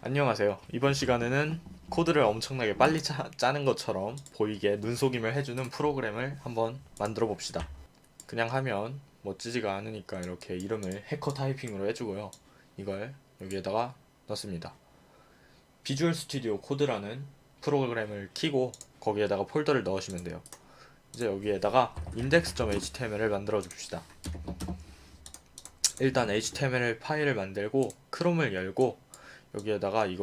안녕하세요. 이번 시간에는 코드를 엄청나게 빨리 짜는 것처럼 보이게 눈속임을 해주는 프로그램을 한번 만들어 봅시다. 그냥 하면 멋지지가 않으니까 이렇게 이름을 해커 타이핑으로 해주고요. 이걸 여기에다가 넣습니다. 비주얼 스튜디오 코드라는 프로그램을 키고 거기에다가 폴더를 넣으시면 돼요. 이제 여기에다가 index.html을 만들어 줍시다. 일단 HTML 파일을 만들고 크롬을 열고 여기에다가 이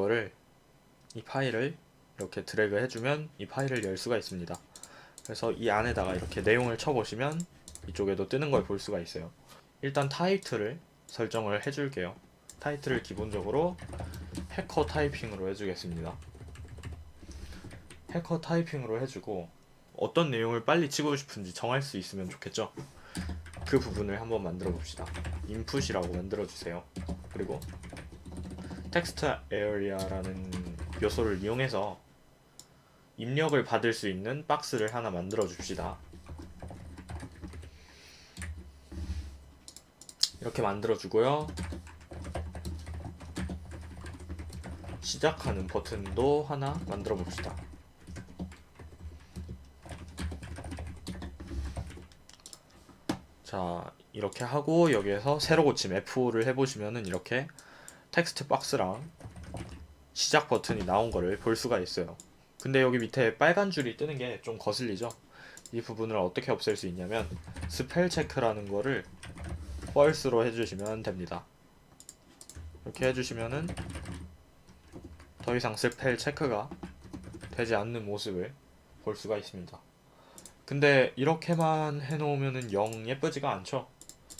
파일을 이렇게 드래그 해주면 이 파일을 열 수가 있습니다. 그래서 이 안에다가 이렇게 내용을 쳐보시면 이쪽에도 뜨는 걸 볼 수가 있어요. 일단 타이틀을 설정을 해줄게요. 타이틀을 기본적으로 해커 타이핑으로 해주겠습니다. 해커 타이핑으로 해주고 어떤 내용을 빨리 치고 싶은지 정할 수 있으면 좋겠죠. 그 부분을 한번 만들어 봅시다. input이라고 만들어 주세요. 그리고 텍스트 에어리아라는 요소를 이용해서 입력을 받을 수 있는 박스를 하나 만들어 줍시다. 이렇게 만들어 주고요. 시작하는 버튼도 하나 만들어 봅시다. 자, 이렇게 하고 여기에서 새로 고침 F5를 해보시면은 이렇게 텍스트 박스랑 시작 버튼이 나온 거를 볼 수가 있어요. 근데 여기 밑에 빨간 줄이 뜨는 게 좀 거슬리죠? 이 부분을 어떻게 없앨 수 있냐면 스펠 체크라는 거를 false로 해주시면 됩니다. 이렇게 해주시면은 더 이상 스펠 체크가 되지 않는 모습을 볼 수가 있습니다. 근데 이렇게만 해놓으면은 영 예쁘지가 않죠?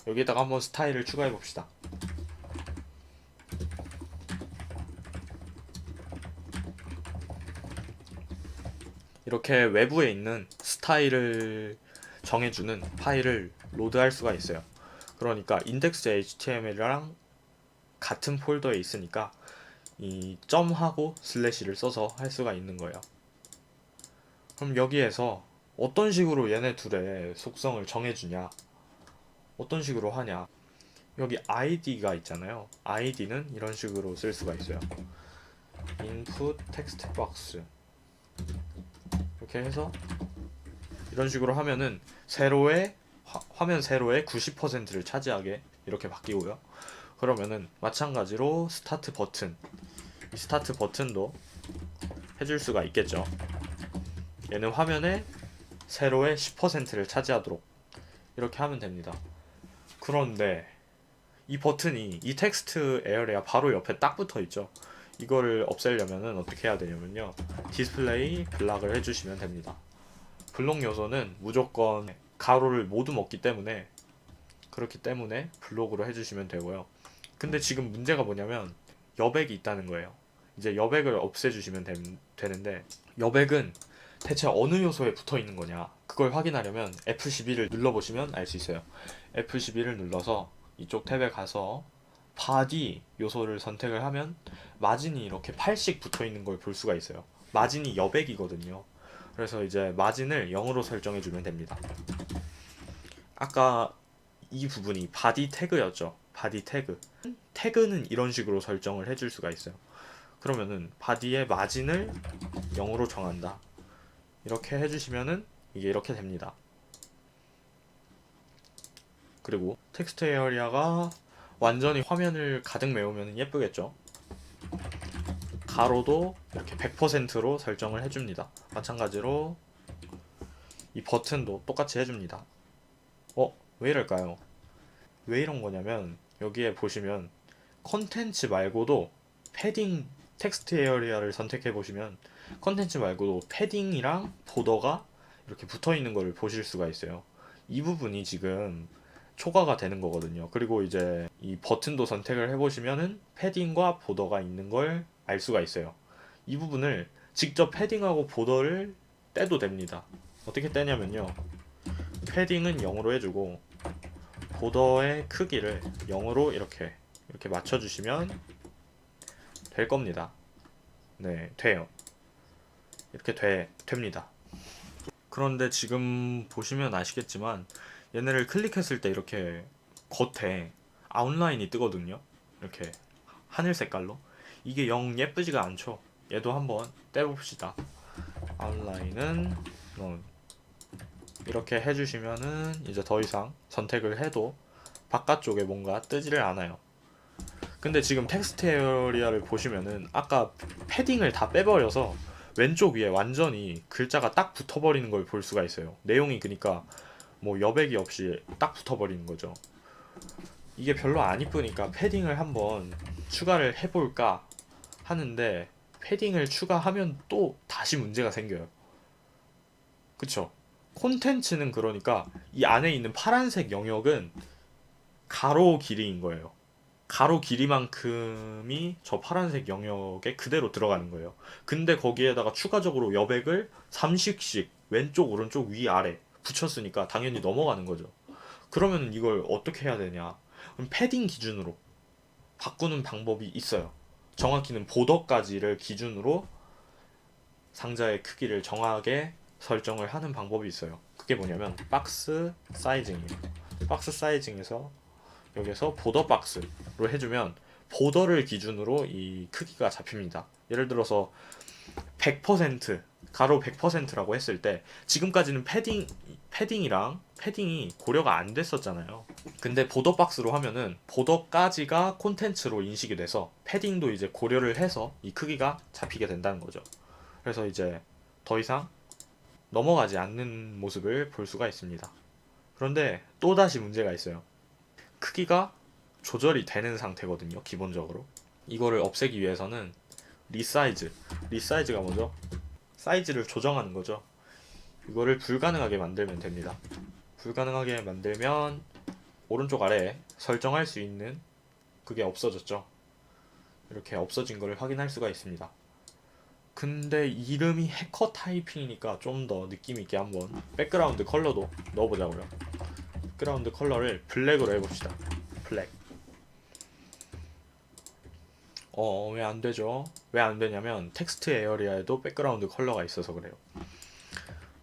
여기에다가 한번 스타일을 추가해 봅시다. 이렇게 외부에 있는 스타일을 정해주는 파일을 로드할 수가 있어요. 그러니까 index.html이랑 같은 폴더에 있으니까 이 점하고 슬래시를 써서 할 수가 있는 거예요. 그럼 여기에서 어떤 식으로 얘네 둘의 속성을 정해주냐, 어떤 식으로 하냐. 여기 id가 있잖아요. id는 이런 식으로 쓸 수가 있어요. input text box 이렇게 해서 이런 식으로 하면은 세로의 화면 세로의 90%를 차지하게 이렇게 바뀌고요. 그러면은 마찬가지로 스타트 버튼, 이 스타트 버튼도 해줄 수가 있겠죠. 얘는 화면의 세로의 10%를 차지하도록 이렇게 하면 됩니다. 그런데 이 버튼이 이 텍스트 에어리아 바로 옆에 딱 붙어 있죠. 이거를 없애려면은 어떻게 해야 되냐면요. 디스플레이 블락을 해주시면 됩니다. 블록 요소는 무조건 가로를 모두 먹기 때문에 그렇기 때문에 블록으로 해주시면 되고요. 근데 지금 문제가 뭐냐면 여백이 있다는 거예요. 이제 여백을 없애주시면 되는데 여백은 대체 어느 요소에 붙어 있는 거냐 그걸 확인하려면 F12를 눌러보시면 알 수 있어요. F12를 눌러서 이쪽 탭에 가서 바디 요소를 선택을 하면 마진이 이렇게 8씩 붙어 있는 걸 볼 수가 있어요. 마진이 여백이거든요. 그래서 이제 마진을 0으로 설정해 주면 됩니다. 아까 이 부분이 바디 태그였죠. 바디 태그. 태그는 이런 식으로 설정을 해줄 수가 있어요. 그러면은 바디의 마진을 0으로 정한다. 이렇게 해주시면은 이게 이렇게 됩니다. 그리고 텍스트 에어리아가 완전히 화면을 가득 메우면 예쁘겠죠. 가로도 이렇게 100%로 설정을 해줍니다. 마찬가지로 이 버튼도 똑같이 해줍니다. 왜 이럴까요? 왜 이런 거냐면 여기에 보시면 컨텐츠 말고도 패딩 텍스트 에어리아를 선택해 보시면 컨텐츠 말고도 패딩이랑 보더가 이렇게 붙어 있는 거를 보실 수가 있어요. 이 부분이 지금 초과가 되는 거거든요. 그리고 이제 이 버튼도 선택을 해보시면은 패딩과 보더가 있는 걸 알 수가 있어요. 이 부분을 직접 패딩하고 보더를 떼도 됩니다. 어떻게 떼냐면요. 패딩은 0으로 해주고 보더의 크기를 0으로 이렇게 맞춰주시면 될 겁니다. 네, 돼요. 이렇게 됩니다. 그런데 지금 보시면 아시겠지만 얘네를 클릭했을 때 이렇게 겉에 아웃라인이 뜨거든요. 이렇게 하늘 색깔로. 이게 영 예쁘지가 않죠. 얘도 한번 떼봅시다. 아웃라인은 이렇게 해주시면은 이제 더 이상 선택을 해도 바깥쪽에 뭔가 뜨지를 않아요. 근데 지금 텍스트 에어리아를 보시면은 아까 패딩을 다 빼버려서 왼쪽 위에 완전히 글자가 딱 붙어버리는 걸 볼 수가 있어요. 내용이 그니까 뭐 여백이 없이 딱 붙어버리는 거죠. 이게 별로 안 이쁘니까 패딩을 한번 추가를 해볼까 하는데 패딩을 추가하면 또 다시 문제가 생겨요. 그쵸? 콘텐츠는 그러니까 이 안에 있는 파란색 영역은 가로 길이인 거예요. 가로 길이만큼이 저 파란색 영역에 그대로 들어가는 거예요. 근데 거기에다가 추가적으로 여백을 3식씩 왼쪽, 오른쪽, 위, 아래 붙였으니까 당연히 넘어가는 거죠. 그러면 이걸 어떻게 해야 되냐? 그럼 패딩 기준으로 바꾸는 방법이 있어요. 정확히는 보더까지를 기준으로 상자의 크기를 정하게 설정을 하는 방법이 있어요. 그게 뭐냐면 박스 사이징이에요. 박스 사이징에서 여기서 보더 박스로 해주면 보더를 기준으로 이 크기가 잡힙니다. 예를 들어서 100% 가로 100%라고 했을 때 지금까지는 패딩이 고려가 안 됐었잖아요. 근데 보더 박스로 하면은 보더까지가 콘텐츠로 인식이 돼서 패딩도 이제 고려를 해서 이 크기가 잡히게 된다는 거죠. 그래서 이제 더 이상 넘어가지 않는 모습을 볼 수가 있습니다. 그런데 또다시 문제가 있어요. 크기가 조절이 되는 상태거든요. 기본적으로 이거를 없애기 위해서는 리사이즈가 뭐죠? 사이즈를 조정하는 거죠. 이거를 불가능하게 만들면 됩니다. 불가능하게 만들면 오른쪽 아래에 설정할 수 있는 그게 없어졌죠. 이렇게 없어진 걸 확인할 수가 있습니다. 근데 이름이 해커 타이핑이니까 좀 더 느낌 있게 한번 백그라운드 컬러도 넣어보자고요. 백그라운드 컬러를 블랙으로 해봅시다. 블랙. 왜 안 되죠? 왜 안 되냐면 텍스트 에어리아에도 백그라운드 컬러가 있어서 그래요.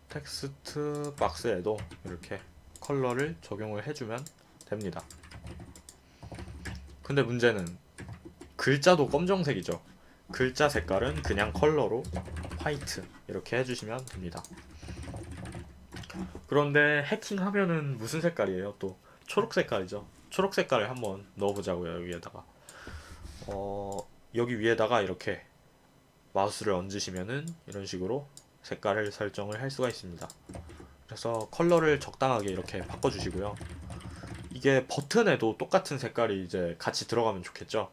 텍스트 박스에도 이렇게 컬러를 적용을 해주면 됩니다. 근데 문제는 글자도 검정색이죠. 글자 색깔은 그냥 컬러로 화이트 이렇게 해주시면 됩니다. 그런데 해킹하면은 무슨 색깔이에요? 또 초록 색깔이죠. 초록 색깔을 한번 넣어보자고요. 여기에다가 여기 위에다가 이렇게 마우스를 얹으시면은 이런 식으로 색깔을 설정을 할 수가 있습니다. 그래서 컬러를 적당하게 이렇게 바꿔주시고요. 이게 버튼에도 똑같은 색깔이 이제 같이 들어가면 좋겠죠.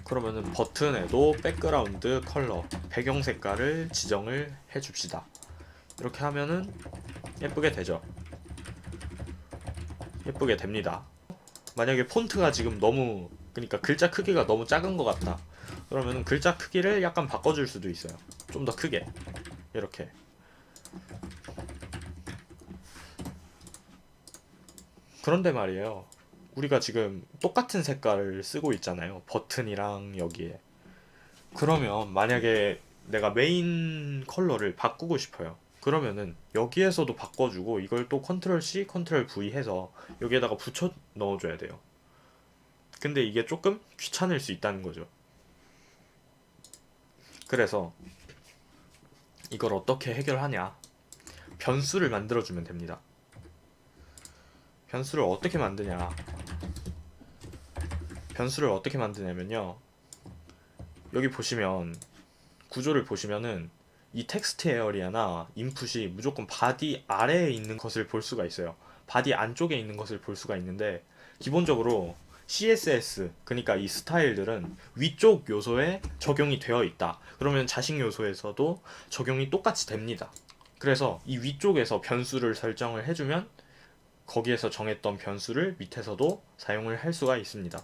그러면은 버튼에도 백그라운드 컬러 배경 색깔을 지정을 해줍시다. 이렇게 하면은 예쁘게 되죠. 예쁘게 됩니다. 만약에 폰트가 지금 너무 그러니까 글자 크기가 너무 작은 것 같다. 그러면 글자 크기를 약간 바꿔줄 수도 있어요. 좀 더 크게 이렇게. 그런데 말이에요. 우리가 지금 똑같은 색깔을 쓰고 있잖아요. 버튼이랑 여기에. 그러면 만약에 내가 메인 컬러를 바꾸고 싶어요. 그러면은 여기에서도 바꿔주고 이걸 또 컨트롤 C, 컨트롤 V 해서 여기에다가 붙여 넣어줘야 돼요. 근데 이게 조금 귀찮을 수 있다는 거죠. 그래서 이걸 어떻게 해결하냐? 변수를 만들어주면 됩니다. 변수를 어떻게 만드냐? 변수를 어떻게 만드냐면요. 여기 보시면 구조를 보시면은 이 텍스트 에어리아나 인풋이 무조건 바디 아래에 있는 것을 볼 수가 있어요. 바디 안쪽에 있는 것을 볼 수가 있는데 기본적으로 CSS 그러니까 이 스타일들은 위쪽 요소에 적용이 되어 있다. 그러면 자식 요소에서도 적용이 똑같이 됩니다. 그래서 이 위쪽에서 변수를 설정을 해주면 거기에서 정했던 변수를 밑에서도 사용을 할 수가 있습니다.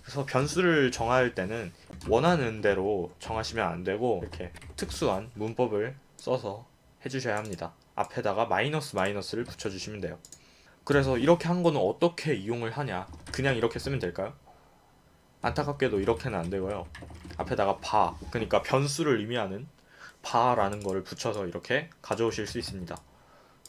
그래서 변수를 정할 때는 원하는 대로 정하시면 안 되고 이렇게 특수한 문법을 써서 해주셔야 합니다. 앞에다가 마이너스를 붙여주시면 돼요. 그래서 이렇게 한 거는 어떻게 이용을 하냐? 그냥 이렇게 쓰면 될까요? 안타깝게도 이렇게는 안 되고요. 앞에다가 그러니까 변수를 의미하는 바라는 거를 붙여서 이렇게 가져오실 수 있습니다.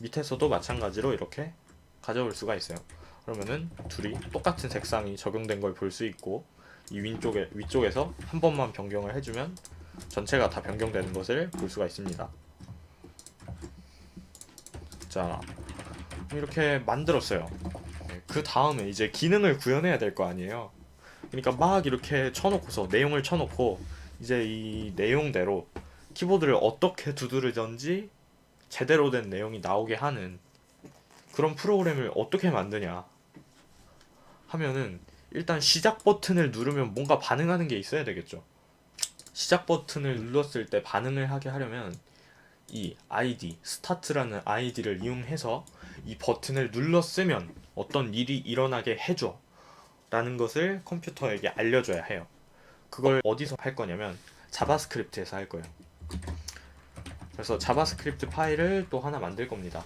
밑에서도 마찬가지로 이렇게 가져올 수가 있어요. 그러면은 둘이 똑같은 색상이 적용된 걸 볼 수 있고 이 위쪽에서 한 번만 변경을 해주면 전체가 다 변경되는 것을 볼 수가 있습니다. 자, 이렇게 만들었어요. 그 다음에 이제 기능을 구현해야 될 거 아니에요. 그러니까 막 이렇게 쳐놓고서 내용을 쳐놓고 이제 이 내용대로 키보드를 어떻게 두드리던지 제대로 된 내용이 나오게 하는 그런 프로그램을 어떻게 만드냐 하면은 일단 시작 버튼을 누르면 뭔가 반응하는 게 있어야 되겠죠. 시작 버튼을 눌렀을 때 반응을 하게 하려면 이 ID, 스타트라는 아이디를 이용해서 이 버튼을 눌렀으면 어떤 일이 일어나게 해줘 라는 것을 컴퓨터에게 알려줘야 해요. 그걸 어디서 할 거냐면 자바스크립트에서 할 거예요. 그래서 자바스크립트 파일을 또 하나 만들 겁니다.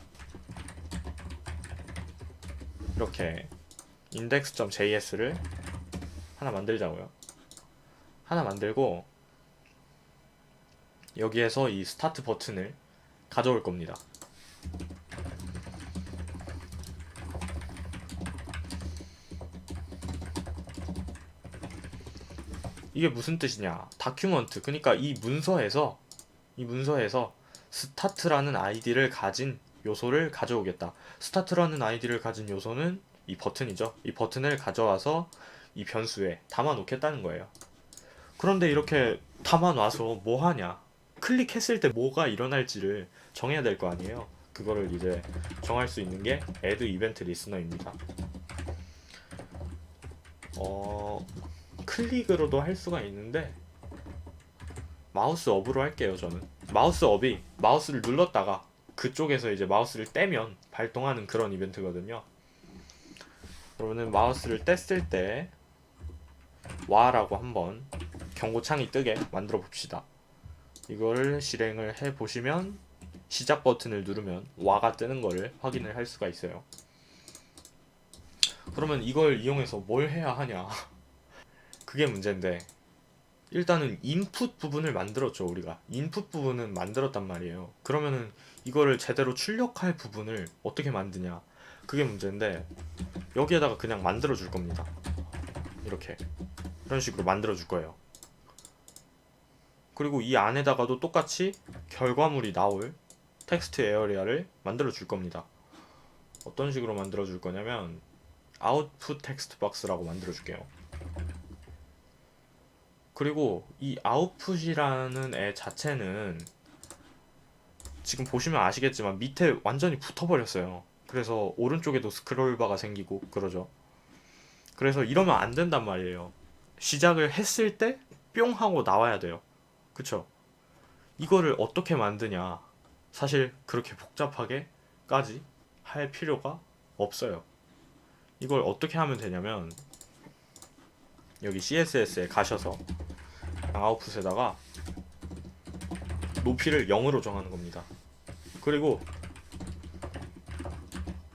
이렇게 index.js를 하나 만들자고요. 하나 만들고 여기에서 이 스타트 버튼을 가져올 겁니다. 이게 무슨 뜻이냐? 다큐먼트, 그러니까 이 문서에서 스타트라는 아이디를 가진 요소를 가져오겠다. 스타트라는 아이디를 가진 요소는 이 버튼이죠. 이 버튼을 가져와서 이 변수에 담아 놓겠다는 거예요. 그런데 이렇게 담아 놔서 뭐 하냐? 클릭했을 때 뭐가 일어날지를 정해야 될 거 아니에요. 그거를 이제 정할 수 있는 게 add event listener입니다. 클릭으로도 할 수가 있는데 마우스 업으로 할게요. 저는 마우스 업이 마우스를 눌렀다가 그쪽에서 이제 마우스를 떼면 발동하는 그런 이벤트거든요. 그러면은 마우스를 뗐을 때 와라고 한번 경고창이 뜨게 만들어 봅시다. 이거를 실행을 해 보시면 시작 버튼을 누르면 와가 뜨는 거를 확인을 할 수가 있어요. 그러면 이걸 이용해서 뭘 해야 하냐? 그게 문제인데 일단은 인풋 부분을 만들었죠. 우리가 인풋 부분은 만들었단 말이에요. 그러면은 이거를 제대로 출력할 부분을 어떻게 만드냐, 그게 문제인데 여기에다가 그냥 만들어 줄 겁니다. 이렇게 이런 식으로 만들어 줄 거예요. 그리고 이 안에다가도 똑같이 결과물이 나올 텍스트 에어리아를 만들어 줄 겁니다. 어떤 식으로 만들어 줄 거냐면 아웃풋 텍스트 박스라고 만들어 줄게요. 그리고 이 아웃풋이라는 애 자체는 지금 보시면 아시겠지만 밑에 완전히 붙어버렸어요. 그래서 오른쪽에도 스크롤바가 생기고 그러죠. 그래서 이러면 안 된단 말이에요. 시작을 했을 때 뿅 하고 나와야 돼요. 그쵸? 이거를 어떻게 만드냐, 사실 그렇게 복잡하게까지 할 필요가 없어요. 이걸 어떻게 하면 되냐면 여기 CSS에 가셔서 아웃풋에다가 높이를 0으로 정하는 겁니다. 그리고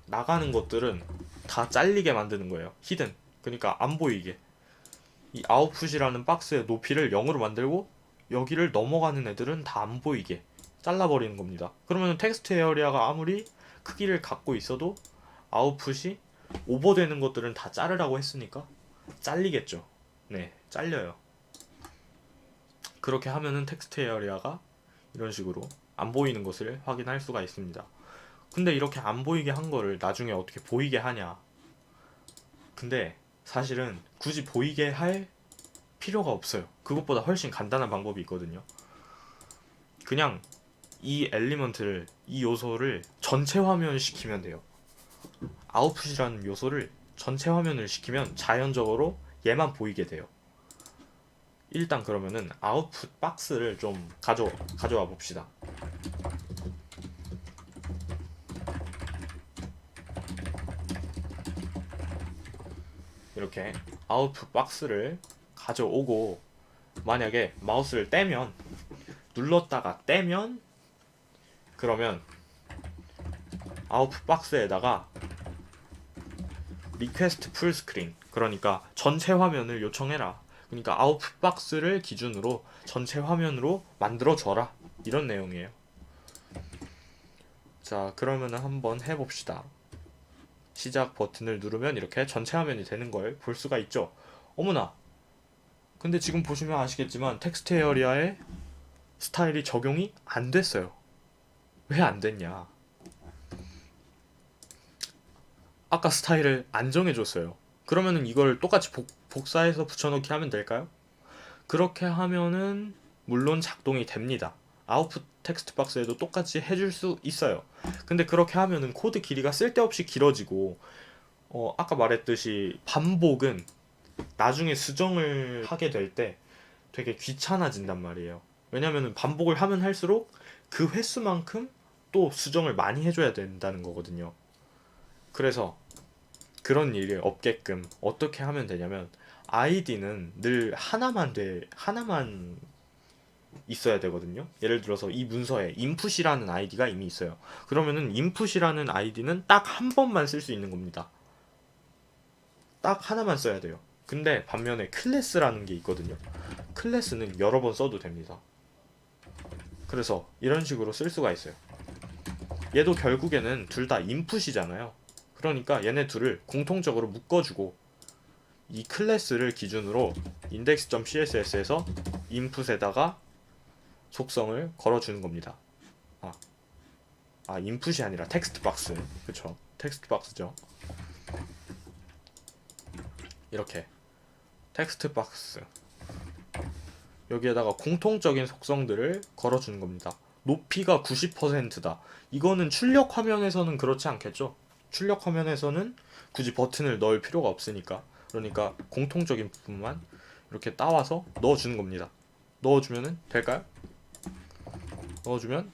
나가는 것들은 다 잘리게 만드는 거예요. 히든, 그러니까 안 보이게. 이 아웃풋이라는 박스의 높이를 0으로 만들고 여기를 넘어가는 애들은 다 안 보이게 잘라버리는 겁니다. 그러면 텍스트 에어리아가 아무리 크기를 갖고 있어도 아웃풋이 오버되는 것들은 다 자르라고 했으니까 잘리겠죠. 네, 잘려요. 그렇게 하면은 텍스트 에어리아가 이런 식으로 안 보이는 것을 확인할 수가 있습니다. 근데 이렇게 안 보이게 한 거를 나중에 어떻게 보이게 하냐? 근데 사실은 굳이 보이게 할 필요가 없어요. 그것보다 훨씬 간단한 방법이 있거든요. 그냥 이 엘리먼트를, 이 요소를 전체 화면 시키면 돼요. 아웃풋이라는 요소를 전체 화면을 시키면 자연적으로 얘만 보이게 돼요. 일단 그러면은 아웃풋 박스를 좀 가져와 봅시다. 이렇게 아웃풋 박스를 가져오고 만약에 마우스를 떼면, 눌렀다가 떼면, 그러면 아웃풋 박스에다가 리퀘스트 풀 스크린, 그러니까 전체 화면을 요청해라. 그러니까 아웃풋 박스를 기준으로 전체 화면으로 만들어 줘라, 이런 내용이에요. 자, 그러면 한번 해봅시다. 시작 버튼을 누르면 이렇게 전체 화면이 되는 걸 볼 수가 있죠. 어머나, 근데 지금 보시면 아시겠지만 텍스트 에어리아에 스타일이 적용이 안 됐어요. 왜 안 됐냐? 아까 스타일을 안 정해줬어요. 그러면은 이걸 똑같이 복사해서 붙여넣기 하면 될까요? 그렇게 하면은 물론 작동이 됩니다. 아웃풋 텍스트 박스에도 똑같이 해줄 수 있어요. 근데 그렇게 하면은 코드 길이가 쓸데없이 길어지고 아까 말했듯이 반복은 나중에 수정을 하게 될 때 되게 귀찮아진단 말이에요. 왜냐면은 반복을 하면 할수록 그 횟수만큼 또 수정을 많이 해줘야 된다는 거거든요. 그래서 그런 일이 없게끔 어떻게 하면 되냐면 아이디는 늘 하나만 있어야 되거든요. 예를 들어서 이 문서에 input이라는 아이디가 이미 있어요. 그러면은 input이라는 아이디는 딱 한 번만 쓸 수 있는 겁니다. 딱 하나만 써야 돼요. 근데 반면에 클래스라는 게 있거든요. 클래스는 여러 번 써도 됩니다. 그래서 이런 식으로 쓸 수가 있어요. 얘도 결국에는 둘 다 인풋이잖아요. 그러니까 얘네 둘을 공통적으로 묶어주고 이 클래스를 기준으로 index.css에서 input에다가 속성을 걸어주는 겁니다. 인풋이 아니라 텍스트 박스. 그쵸? 텍스트 박스죠. 이렇게 텍스트 박스 여기에다가 공통적인 속성들을 걸어주는 겁니다. 높이가 90%다. 이거는 출력 화면에서는 그렇지 않겠죠? 출력 화면에서는 굳이 버튼을 넣을 필요가 없으니까. 그러니까 공통적인 부분만 이렇게 따와서 넣어주는 겁니다. 넣어주면은 될까요? 넣어주면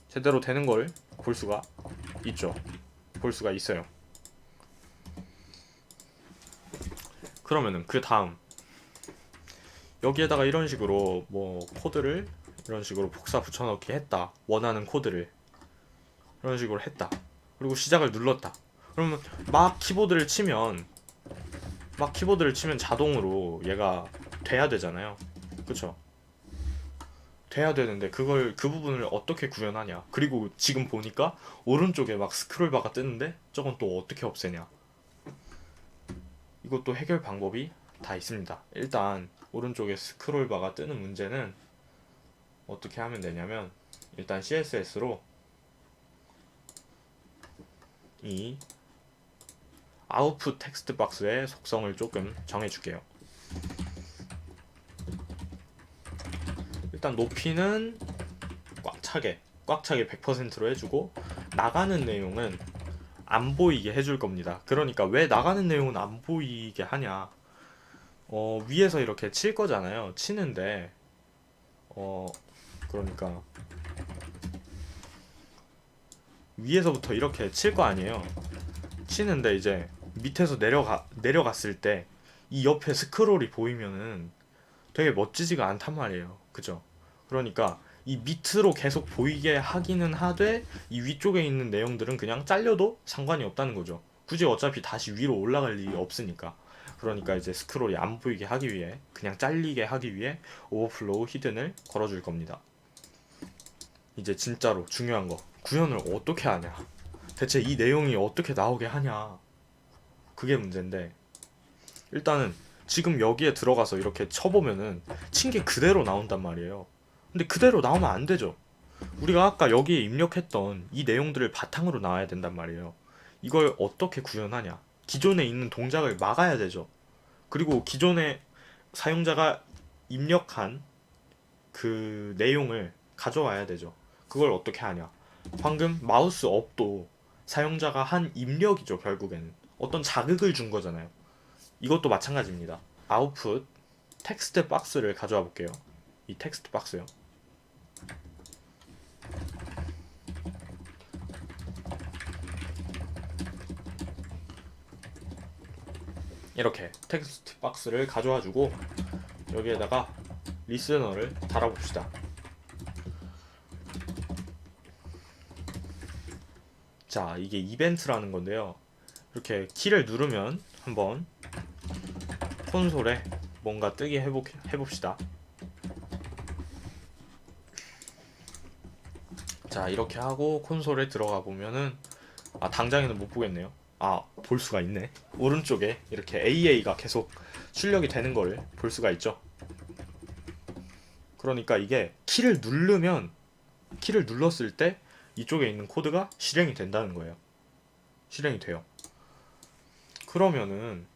제대로 되는 걸 볼 수가 있죠. 볼 수가 있어요. 그러면은 그 다음 여기에다가 이런 식으로 뭐 코드를 이런 식으로 복사 붙여넣기 했다. 원하는 코드를 이런 식으로 했다. 그리고 시작을 눌렀다. 그러면 막 키보드를 치면 자동으로 얘가 돼야 되잖아요. 그쵸? 돼야 되는데 그 부분을 어떻게 구현하냐. 그리고 지금 보니까 오른쪽에 막 스크롤바가 뜨는데 저건 또 어떻게 없애냐. 이것도 해결 방법이 다 있습니다. 일단 오른쪽에 스크롤바가 뜨는 문제는 어떻게 하면 되냐면 일단 CSS로 이 아웃풋 텍스트 박스의 속성을 조금 정해줄게요. 일단 높이는 꽉 차게 100%로 해주고 나가는 내용은 안 보이게 해줄 겁니다. 그러니까 왜 나가는 내용은 안 보이게 하냐? 위에서 이렇게 칠 거잖아요. 치는데 그러니까 위에서부터 이렇게 칠 거 아니에요. 치는데 이제 밑에서 내려갔을 때 이 옆에 스크롤이 보이면은 되게 멋지지가 않단 말이에요. 그죠? 그러니까 이 밑으로 계속 보이게 하기는 하되 이 위쪽에 있는 내용들은 그냥 잘려도 상관이 없다는 거죠. 굳이 어차피 다시 위로 올라갈 일이 없으니까. 그러니까 이제 스크롤이 안 보이게 하기 위해 그냥 잘리게 하기 위해 오버플로우 히든을 걸어줄 겁니다. 이제 진짜로 중요한 거 구현을 어떻게 하냐. 대체 이 내용이 어떻게 나오게 하냐. 그게 문제인데 일단은 지금 여기에 들어가서 이렇게 쳐보면은 친 게 그대로 나온단 말이에요. 근데 그대로 나오면 안 되죠. 우리가 아까 여기에 입력했던 이 내용들을 바탕으로 나와야 된단 말이에요. 이걸 어떻게 구현하냐. 기존에 있는 동작을 막아야 되죠. 그리고 기존에 사용자가 입력한 그 내용을 가져와야 되죠. 그걸 어떻게 하냐. 방금 마우스 업도 사용자가 한 입력이죠. 결국에는 어떤 자극을 준 거잖아요. 이것도 마찬가지입니다. 아웃풋 텍스트 박스를 가져와 볼게요. 이 텍스트 박스요. 이렇게 텍스트 박스를 가져와 주고 여기에다가 리스너를 달아봅시다. 자, 이게 이벤트라는 건데요. 이렇게 키를 누르면 한번 콘솔에 뭔가 뜨게 해봅시다. 자, 이렇게 하고 콘솔에 들어가 보면은 당장에는 못 보겠네요. 볼 수가 있네. 오른쪽에 이렇게 AA가 계속 출력이 되는 거를 볼 수가 있죠. 그러니까 이게 키를 눌렀을 때 이쪽에 있는 코드가 실행이 된다는 거예요. 실행이 돼요. 그러면은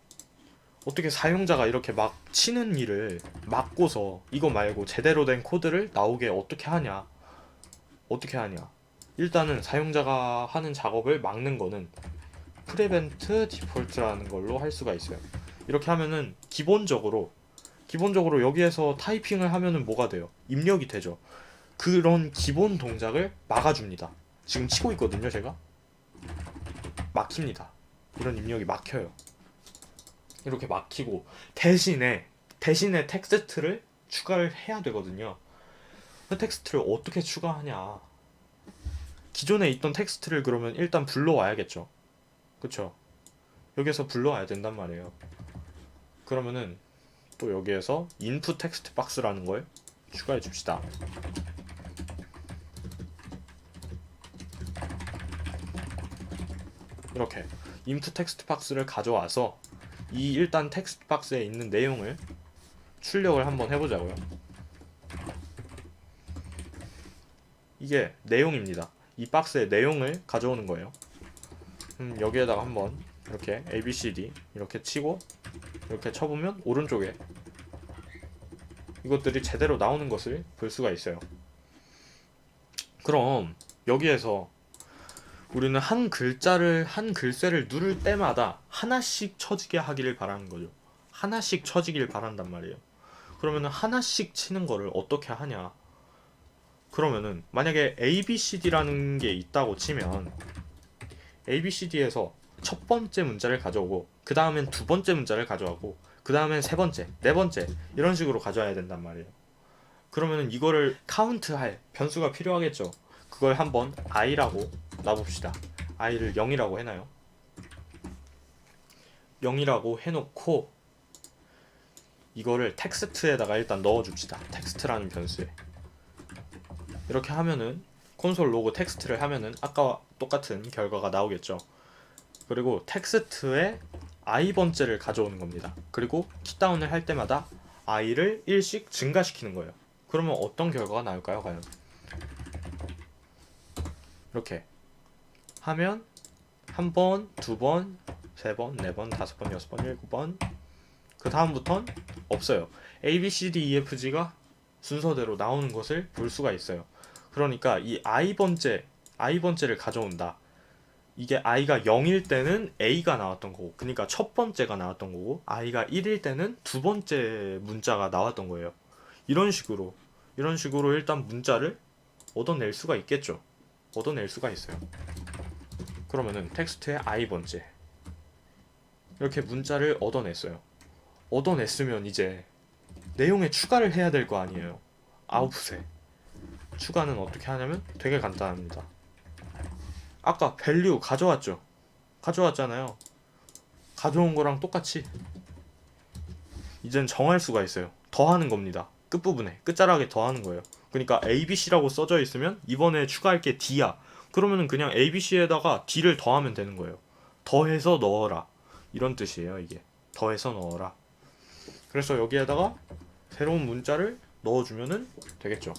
어떻게 사용자가 이렇게 막 치는 일을 막고서 이거 말고 제대로 된 코드를 나오게 어떻게 하냐? 일단은 사용자가 하는 작업을 막는 거는 프리벤트 디폴트라는 걸로 할 수가 있어요. 이렇게 하면은 기본적으로 여기에서 타이핑을 하면은 뭐가 돼요? 입력이 되죠. 그런 기본 동작을 막아줍니다. 지금 치고 있거든요, 제가. 막힙니다. 이런 입력이 막혀요. 이렇게 막히고 대신에 텍스트를 추가를 해야 되거든요. 그 텍스트를 어떻게 추가하냐? 기존에 있던 텍스트를 그러면 일단 불러와야겠죠. 그쵸? 여기서 불러와야 된단 말이에요. 그러면은 또 여기에서 input 텍스트 박스라는 걸 추가해 줍시다. 이렇게 input 텍스트 박스를 가져와서 이 일단 텍스트 박스에 있는 내용을 출력을 한번 해보자고요. 이게 내용입니다. 이 박스의 내용을 가져오는 거예요. 여기에다가 한번 이렇게 ABCD 이렇게 치고 이렇게 쳐보면 오른쪽에 이것들이 제대로 나오는 것을 볼 수가 있어요. 그럼 여기에서 우리는 한 글씨를 누를 때마다 하나씩 쳐지게 하기를 바라는 거죠. 하나씩 쳐지길 바란단 말이에요. 그러면은 하나씩 치는 거를 어떻게 하냐? 그러면은 만약에 ABCD라는 게 있다고 치면 ABCD에서 첫 번째 문자를 가져오고 그 다음엔 두 번째 문자를 가져가고 그 다음엔 세 번째, 네 번째 이런 식으로 가져와야 된단 말이에요. 그러면은 이거를 카운트할 변수가 필요하겠죠. 그걸 한번 i라고 놔봅시다. i를 0이라고 해놔요. 0이라고 해놓고 이거를 텍스트에다가 일단 넣어줍시다. 텍스트라는 변수에. 이렇게 하면은 콘솔 로그 텍스트를 하면은 아까와 똑같은 결과가 나오겠죠. 그리고 텍스트에 i번째를 가져오는 겁니다. 그리고 키다운을 할 때마다 i를 1씩 증가시키는 거예요. 그러면 어떤 결과가 나올까요, 과연? 이렇게 하면 한 번, 두 번, 세 번, 네 번, 다섯 번, 여섯 번, 일곱 번. 그 다음부턴 없어요. A, B, C, D, E, F, G가 순서대로 나오는 것을 볼 수가 있어요. 그러니까 이 i번째를 가져온다. 이게 i가 0일 때는 a가 나왔던 거고, 그러니까 첫 번째가 나왔던 거고, i가 1일 때는 두 번째 문자가 나왔던 거예요. 이런 식으로 일단 문자를 얻어낼 수가 있겠죠. 얻어낼 수가 있어요. 그러면은 텍스트의 i번째 이렇게 문자를 얻어냈어요. 얻어냈으면 이제 내용에 추가를 해야 될 거 아니에요. 아웃풋에 추가는 어떻게 하냐면 되게 간단합니다. 아까 value 가져왔잖아요. 가져온 거랑 똑같이 이젠 정할 수가 있어요. 더하는 겁니다. 끝부분에 끝자락에 더하는 거예요. 그러니까 ABC라고 써져 있으면 이번에 추가할 게 D야. 그러면은 그냥 ABC에다가 D를 더하면 되는 거예요. 더해서 넣어라. 이런 뜻이에요, 이게. 더해서 넣어라. 그래서 여기에다가 새로운 문자를 넣어주면은 되겠죠.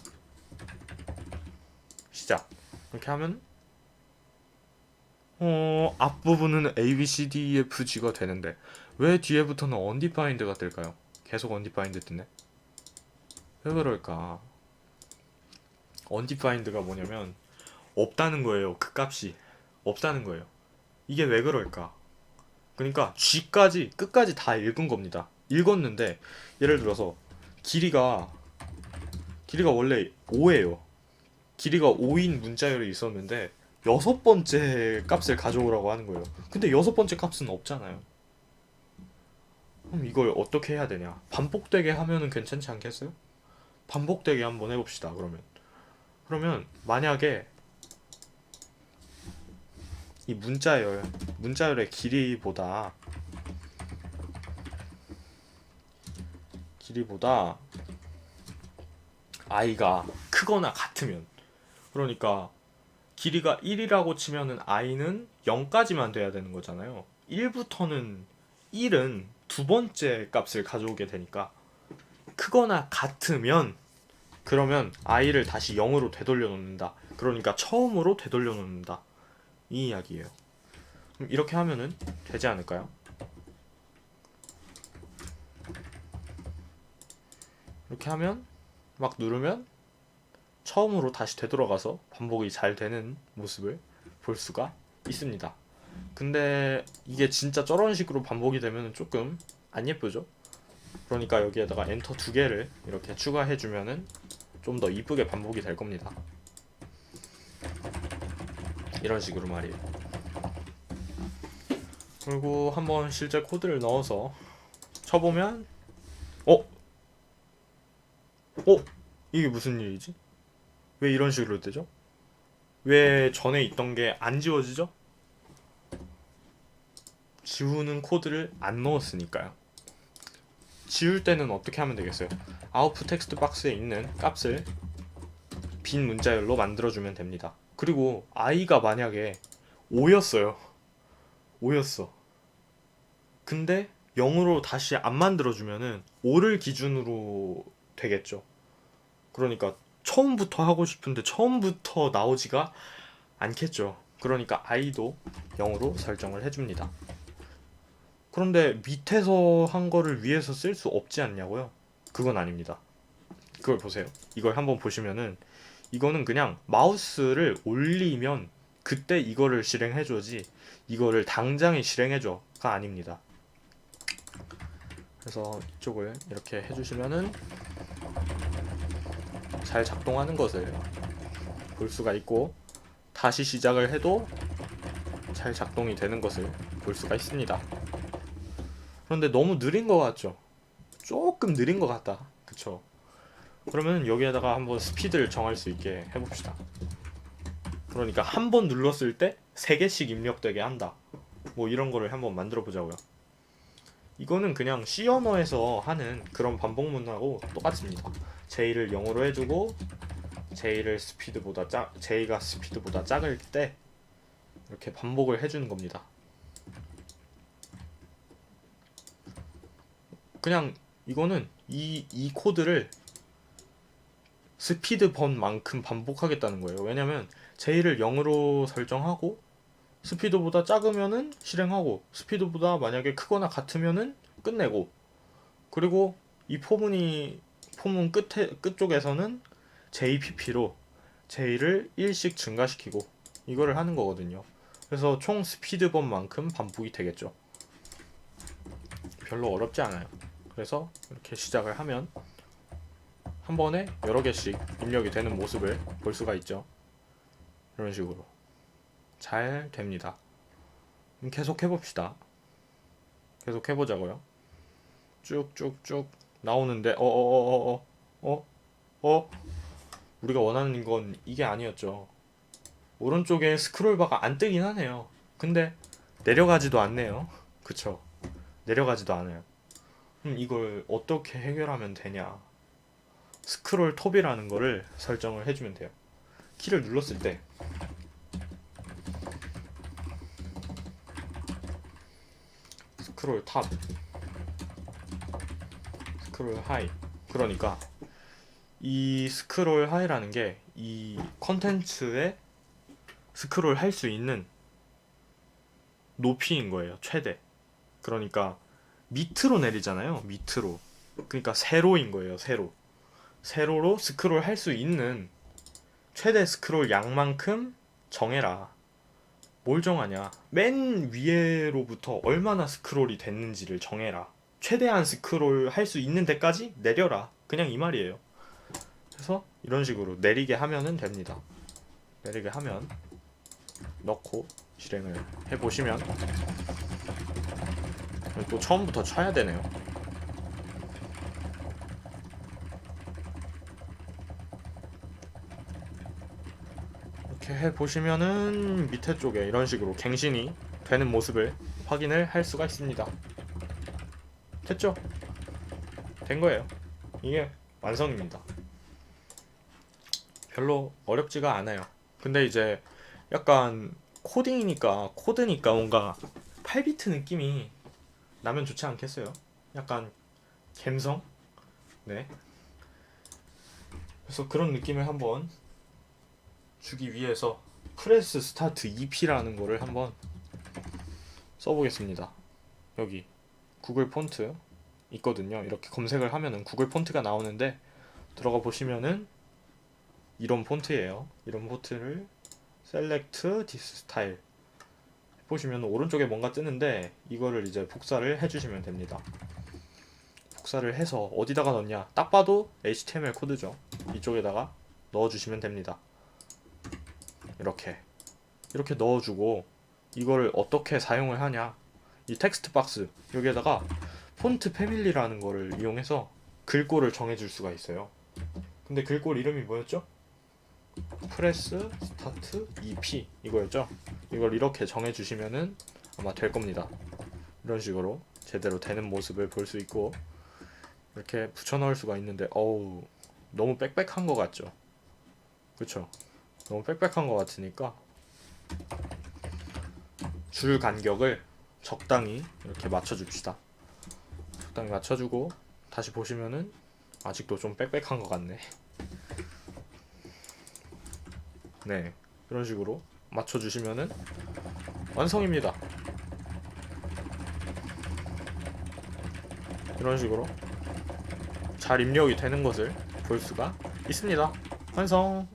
시작. 이렇게 하면 앞부분은 A, B, C, D, E, F, G가 되는데 왜 뒤에부터는 undefined가 뜰까요? 계속 undefined 뜨네. 왜 그럴까? undefined가 뭐냐면 없다는 거예요. 그 값이 없다는 거예요. 이게 왜 그럴까? 그러니까 G까지 끝까지 다 읽은 겁니다. 읽었는데 예를 들어서 길이가 원래 5예요. 길이가 5인 문자열이 있었는데 여섯 번째 값을 가져오라고 하는 거예요. 근데 여섯 번째 값은 없잖아요. 그럼 이걸 어떻게 해야 되냐? 반복되게 하면은 괜찮지 않겠어요? 반복되게 한번 해봅시다. 그러면 만약에 이 문자열의 길이보다 i가 크거나 같으면, 그러니까 길이가 1이라고 치면은 i는 0까지만 돼야 되는 거잖아요. 1은 두 번째 값을 가져오게 되니까 크거나 같으면 그러면 i를 다시 0으로 되돌려 놓는다. 그러니까 처음으로 되돌려 놓는다. 이 이야기예요. 그럼 이렇게 하면은 되지 않을까요? 이렇게 하면 막 누르면 처음으로 다시 되돌아가서 반복이 잘 되는 모습을 볼 수가 있습니다. 근데 이게 진짜 저런 식으로 반복이 되면 조금 안 예쁘죠? 그러니까 여기에다가 엔터 두 개를 이렇게 추가해주면은 좀 더 이쁘게 반복이 될 겁니다. 이런 식으로 말이에요. 그리고 한번 실제 코드를 넣어서 쳐보면 어? 이게 무슨 일이지? 왜 이런 식으로 되죠? 왜 전에 있던 게 안 지워지죠? 지우는 코드를 안 넣었으니까요. 지울 때는 어떻게 하면 되겠어요? 아웃풋 텍스트 박스에 있는 값을 빈 문자열로 만들어주면 됩니다. 그리고 i가 만약에 5였어요. 5였어. 근데 0으로 다시 안 만들어주면은 5를 기준으로 되겠죠. 그러니까 처음부터 하고 싶은데 처음부터 나오지가 않겠죠. 그러니까 i도 0으로 설정을 해줍니다. 그런데 밑에서 한 거를 위에서 쓸 수 없지 않냐고요? 그건 아닙니다. 그걸 보세요. 이걸 한번 보시면은 이거는 그냥 마우스를 올리면 그때 이거를 실행해줘지 이거를 당장에 실행해줘가 아닙니다. 그래서 이쪽을 이렇게 해주시면은 잘 작동하는 것을 볼 수가 있고 다시 시작을 해도 잘 작동이 되는 것을 볼 수가 있습니다. 그런데 너무 느린 것 같죠? 조금 느린 것 같다. 그쵸? 그러면 여기에다가 한번 스피드를 정할 수 있게 해봅시다. 그러니까 한 번 눌렀을 때 3개씩 입력되게 한다. 뭐 이런 거를 한번 만들어 보자고요. 이거는 그냥 C 언어에서 하는 그런 반복문하고 똑같습니다. J를 0으로 해주고 J가 스피드보다 작을 때 이렇게 반복을 해주는 겁니다. 그냥 이거는 이 코드를 스피드 번만큼 반복하겠다는 거예요. 왜냐면 J를 0으로 설정하고 스피드보다 작으면은 실행하고 스피드보다 만약에 크거나 같으면은 끝내고 그리고 이 포문 끝쪽에서는 JPP로 J를 1씩 증가시키고 이거를 하는 거거든요. 그래서 총 스피드 번만큼 반복이 되겠죠. 별로 어렵지 않아요. 그래서 이렇게 시작을 하면 한 번에 여러 개씩 입력이 되는 모습을 볼 수가 있죠. 이런 식으로 잘 됩니다. 계속 해봅시다. 계속 해보자고요. 쭉쭉쭉 나오는데 우리가 원하는 건 이게 아니었죠. 오른쪽에 스크롤바가 안 뜨긴 하네요. 근데 내려가지도 않네요. 그쵸? 내려가지도 않아요. 그럼 이걸 어떻게 해결하면 되냐? 스크롤 톱이라는 거를 설정을 해주면 돼요. 키를 눌렀을 때 스크롤 탑, 스크롤 하이. 그러니까 이 스크롤 하이라는 게 이 컨텐츠에 스크롤 할 수 있는 높이인 거예요. 최대. 그러니까 밑으로 내리잖아요. 밑으로. 그러니까 세로인 거예요. 세로. 세로로 스크롤 할 수 있는 최대 스크롤 양만큼 정해라. 뭘 정하냐? 맨 위에로부터 얼마나 스크롤이 됐는지를 정해라. 최대한 스크롤 할 수 있는 데까지 내려라. 그냥 이 말이에요. 그래서 이런 식으로 내리게 하면은 됩니다. 내리게 하면 넣고 실행을 해보시면 또 처음부터 쳐야 되네요. 이렇게 해보시면은 밑에 쪽에 이런 식으로 갱신이 되는 모습을 확인을 할 수가 있습니다. 됐죠? 된 거예요. 이게 완성입니다. 별로 어렵지가 않아요. 근데 이제 약간 코딩이니까 코드니까 뭔가 8비트 느낌이 나면 좋지 않겠어요? 약간 갬성? 네. 그래서 그런 느낌을 한번 주기 위해서 프레스 스타트 EP라는 거를 한번 써보겠습니다. 여기 구글 폰트 있거든요. 이렇게 검색을 하면은 구글 폰트가 나오는데 들어가 보시면은 이런 폰트예요. 이런 폰트를 Select this style 보시면 오른쪽에 뭔가 뜨는데 이거를 이제 복사를 해주시면 됩니다. 복사를 해서 어디다가 넣냐? 딱 봐도 HTML 코드죠. 이쪽에다가 넣어주시면 됩니다. 이렇게 넣어주고 이거를 어떻게 사용을 하냐? 이 텍스트 박스 여기에다가 폰트 패밀리라는 거를 이용해서 글꼴을 정해줄 수가 있어요. 근데 글꼴 이름이 뭐였죠? 프레스 스타트 EP 이거였죠? 이걸 이렇게 정해주시면은 아마 될 겁니다. 이런 식으로 제대로 되는 모습을 볼 수 있고 이렇게 붙여넣을 수가 있는데 어우 너무 빽빽한 것 같죠? 그쵸? 너무 빽빽한 것 같으니까 줄 간격을 적당히 이렇게 맞춰줍시다. 적당히 맞춰주고 다시 보시면은 아직도 좀 빽빽한 것 같네. 네, 이런 식으로 맞춰주시면은 완성입니다. 이런 식으로 잘 입력이 되는 것을 볼 수가 있습니다. 완성!